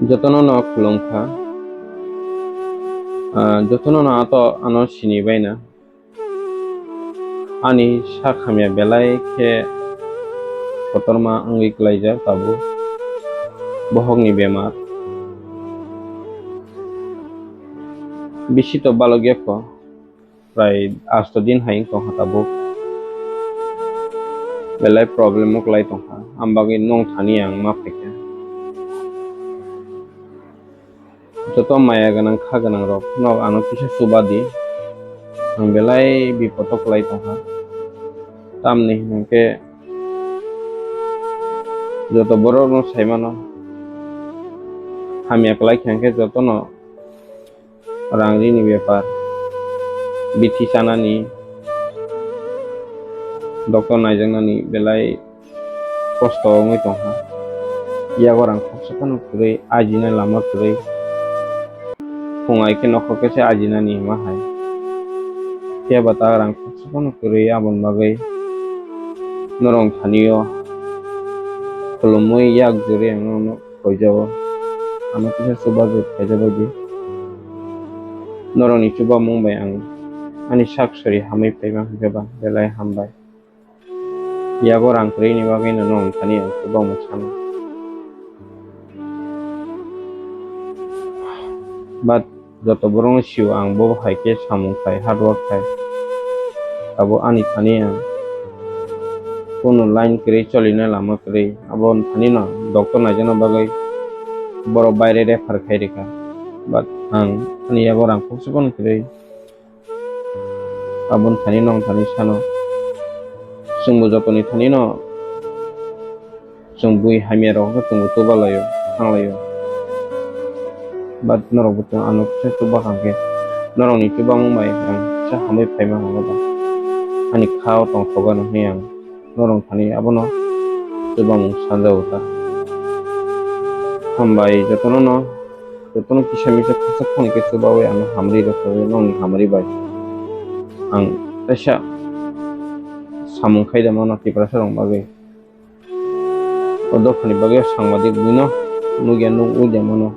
Jotono no khulungkha jotono no ato ano sini baina ani Hamya Belai khe Koktwma Wngwi Kwlaijak tabu bohogni bemar bisi to balo gepho prai 8 din hai tongkha tabu Belai problem muklai tongkha ambagui nong thani ang ma phaikha joto maya ganang kha ganang rok nog ano kisa subadi ang Belai bipoto klai tongkha tamni hingke joto borok no saimano Hamya klai khangke joto no rangri ni bepar bithi sanani doctor naijaknani Belai kosto ongoi tongkha yago rang khoksakhano kwrwi ajina lama kwrwi fungai khe nokhor khe ajina ni hima hai khe bata rang khoksakhano kwrwi aboni bagwi norong thanio khulumui yak juri ang khoijao ano kisa Chubachu khaijabadi norong ni chubamung bai ang ani saksori hamui phaima hwnkhe Belai hambai yago rang kwrwi ni bagwi no norong thani ang chubamung sano but joto borok no siu ang bo hai khe samung khai hardwork khai abo ani thani ang kono line kwrwi cholina lama kwrwi abo thani no doctor naijakna bagwi borok baire refer khai rwkha but ang ani yago rang khoksakhano kwrwi aboni thani nong thani sano chwngbo jotoni thani no chwng bui hamya rok chwngbo tubalaio thanglai but norok bo ano kisa tubakha khe norok ni chubamung bai ang kisa hamui phaima hwnkhe ani kha o tongthogo hwnwi ang norong thani abono chubamung sanjao hambai jotono kisa misa khoksakhano khe chubawi ano hamrwi rokho nongni hamrwi bai ang kaisa samung khaidama no Tiprasa rok bagwi odofani bagwi sangbadik buino nugya nugdima no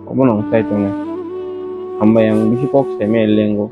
obono chai tongnai hambai ang bisi kok saimai lengo